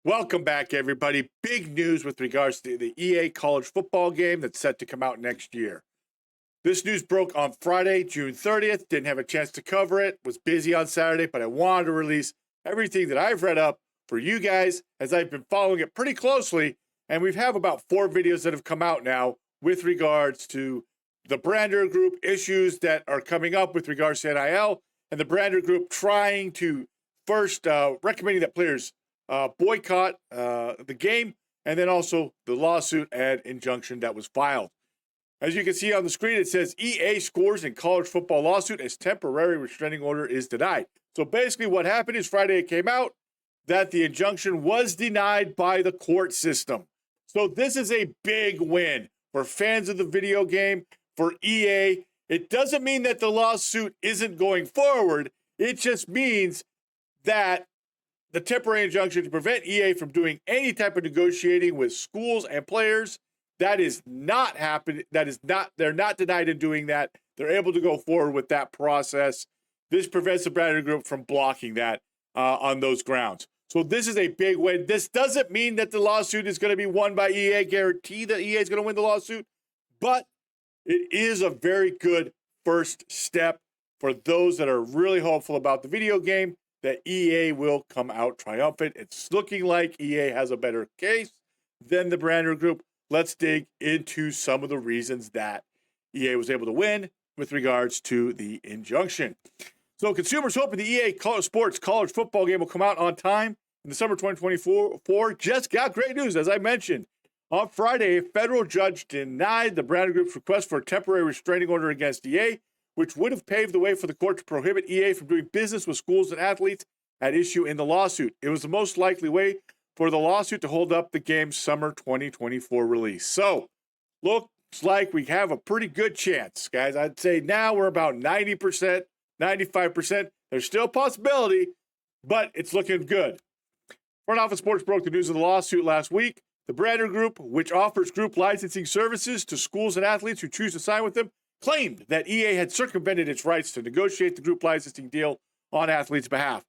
Welcome back, everybody. Big news with regards to the EA college football game that's set to come out next year. This news broke on Friday, June 30th. Didn't have a chance to cover it. Was busy on Saturday, but I wanted to release everything that I've read up for you guys as I've been following it pretty closely. And we have about 4 videos that have come out now with regards to the Brandr Group issues that are coming up with regards to NIL, and the Brandr Group trying to first recommending that players boycott the game, and then also the lawsuit and injunction that was filed. As you can see on the screen, it says EA scores in college football lawsuit as temporary restraining order is denied. So basically what happened is Friday it came out that the injunction was denied by the court system. So this is a big win for fans of the video game, for EA. It doesn't mean that the lawsuit isn't going forward. It just means that the temporary injunction to prevent EA from doing any type of negotiating with schools and players, that is not happening. They're not denied in doing that. They're able to go forward with that process. This prevents the Brandr Group from blocking that on those grounds. So this is a big win. This doesn't mean that the lawsuit is going to be won by EA, guarantee that EA is going to win the lawsuit, but it is a very good first step for those that are really hopeful about the video game, that EA will come out triumphant. It's looking like EA has a better case than the Brandr Group. Let's dig into some of the reasons that EA was able to win with regards to the injunction. So consumers hoping the EA Sports college football game will come out on time in the summer 2024 just got great news. As I mentioned, on Friday, a federal judge denied the Brandr Group's request for a temporary restraining order against EA, which would have paved the way for the court to prohibit EA from doing business with schools and athletes at issue in the lawsuit. It was the most likely way for the lawsuit to hold up the game's summer 2024 release. So, looks like we have a pretty good chance, guys. I'd say now we're about 90%, 95%. There's still a possibility, but it's looking good. Front Office Sports broke the news of the lawsuit last week. The Brandr Group, which offers group licensing services to schools and athletes who choose to sign with them, claimed that EA had circumvented its rights to negotiate the group licensing deal on athletes' behalf.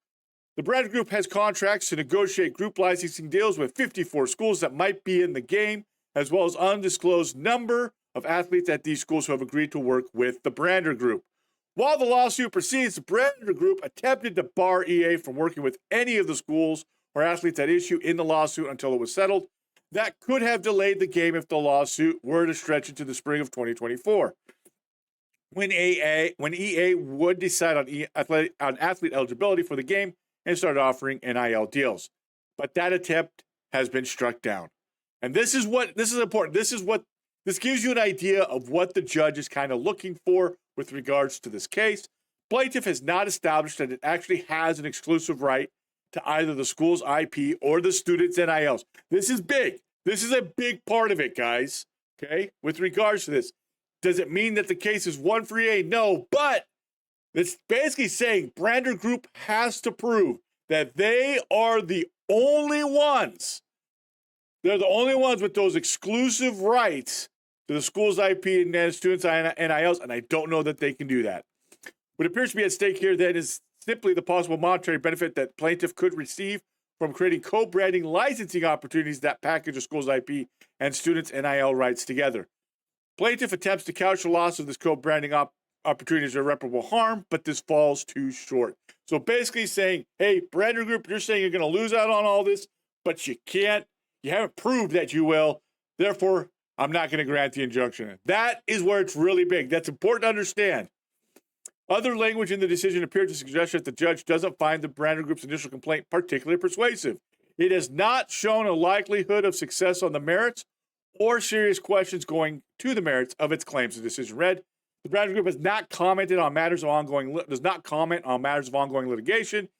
The Brandr Group has contracts to negotiate group licensing deals with 54 schools that might be in the game, as well as undisclosed number of athletes at these schools who have agreed to work with the Brandr Group. While the lawsuit proceeds, the Brandr Group attempted to bar EA from working with any of the schools or athletes at issue in the lawsuit until it was settled. That could have delayed the game if the lawsuit were to stretch into the spring of 2024. When EA would decide on athlete eligibility for the game and start offering NIL deals. But that attempt has been struck down. And this is important. This gives you an idea of what the judge is kind of looking for with regards to this case. Plaintiff has not established that it actually has an exclusive right to either the school's IP or the student's NILs. This is big. This is a big part of it, guys. Okay? With regards to this. Does it mean that the case is won for EA? No, but it's basically saying Brandr Group has to prove that they are the only ones. They're the only ones with those exclusive rights to the school's IP and students' NILs, and I don't know that they can do that. What appears to be at stake here then is simply the possible monetary benefit that plaintiff could receive from creating co-branding licensing opportunities that package a school's IP and students' NIL rights together. Plaintiff attempts to couch the loss of this co-branding opportunity as irreparable harm, but this falls too short. So basically saying, hey, Brandr Group, you're saying you're going to lose out on all this, but you can't. You haven't proved that you will. Therefore, I'm not going to grant the injunction. That is where it's really big. That's important to understand. Other language in the decision appeared to suggest that the judge doesn't find the Brandr Group's initial complaint particularly persuasive. It has not shown a likelihood of success on the merits or serious questions going to the merits of its claims. The decision read, the Brandr Group has not commented on matters of does not comment on matters of ongoing litigation.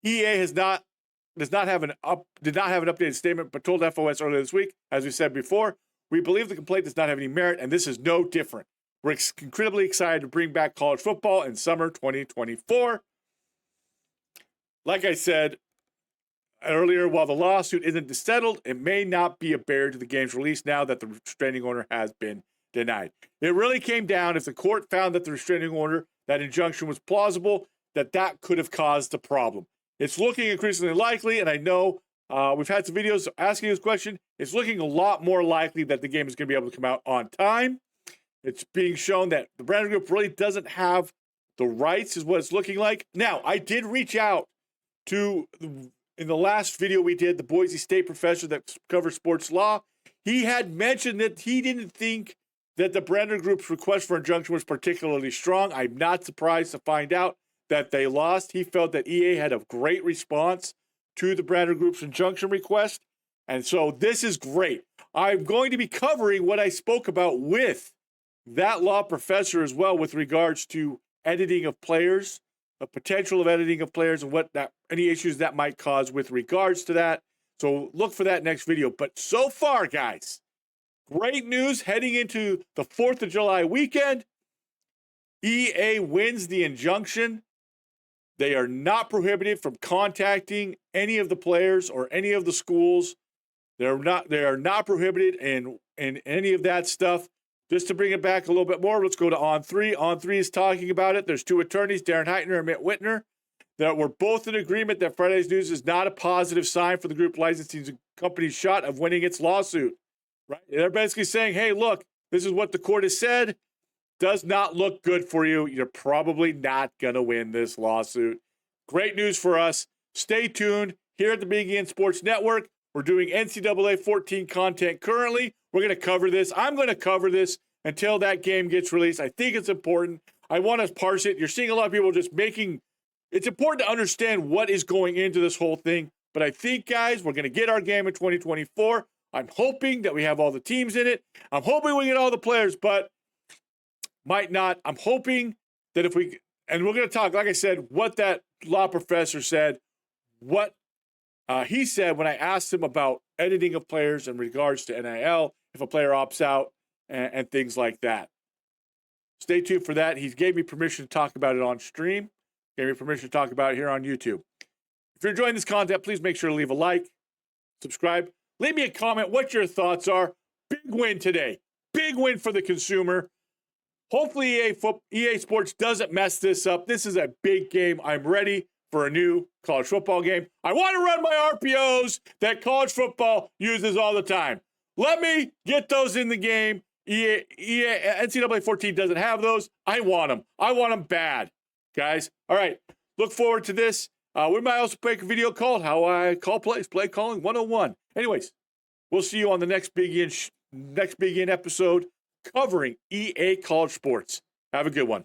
EA did not have an updated statement, but told FOS earlier this week, as we said before, we believe the complaint does not have any merit, and this is no different. We're incredibly excited to bring back college football in summer 2024. Like I said earlier, while the lawsuit isn't settled, it may not be a barrier to the game's release now that the restraining order has been denied. It really came down, if the court found that the restraining order, that injunction was plausible, that could have caused the problem. It's looking increasingly likely, and I know We've had some videos asking this question. It's looking a lot more likely that the game is going to be able to come out on time. It's being shown that the Brandr Group really doesn't have the rights, is what it's looking like. Now, I did reach out to, in the last video we did, the Boise State professor that covers sports law. He had mentioned that he didn't think that the Brandr Group's request for injunction was particularly strong. I'm not surprised to find out that they lost. He felt that EA had a great response to the Brandr Group's injunction request. And so this is great. I'm going to be covering what I spoke about with that law professor as well with regards to editing of players, the potential of editing of players, and what that any issues that might cause with regards to that. So look for that next video. But so far, guys, great news heading into the 4th of July weekend. EA wins the injunction. They are not prohibited from contacting any of the players or any of the schools. They are not prohibited in any of that stuff. Just to bring it back a little bit more, let's go to On3. On3 is talking about it. There's two attorneys, Darren Heitner and Mitt Whitner, that were both in agreement that Friday's news is not a positive sign for the group licensing company's shot of winning its lawsuit. Right? They're basically saying, hey, look, this is what the court has said. Does not look good for you. You're probably not going to win this lawsuit. Great news for us. Stay tuned. Here at the Big Ian Sports Network, we're doing NCAA 14 content currently. We're going to cover this. I'm going to cover this until that game gets released. I think it's important. I want to parse it. You're seeing a lot of people just making – it's important to understand what is going into this whole thing. But I think, guys, we're going to get our game in 2024. I'm hoping that we have all the teams in it. I'm hoping we get all the players, but might not. I'm hoping that if we – and we're going to talk, like I said, what that law professor said, what he said when I asked him about editing of players in regards to NIL, if a player opts out, and things like that. Stay tuned for that. He gave me permission to talk about it on stream. Gave me permission to talk about it here on YouTube. If you're enjoying this content, please make sure to leave a like, subscribe, leave me a comment what your thoughts are. Big win today. Big win for the consumer. Hopefully EA Sports doesn't mess this up. This is a big game. I'm ready for a new college football game. I want to run my RPOs that college football uses all the time. Let me get those in the game. NCAA 14 doesn't have those. I want them. I want them bad, guys. All right. Look forward to this. We might also make a video called How I Call Plays, Play Calling 101. Anyways, we'll see you on the next Big Ian episode covering EA college sports. Have a good one.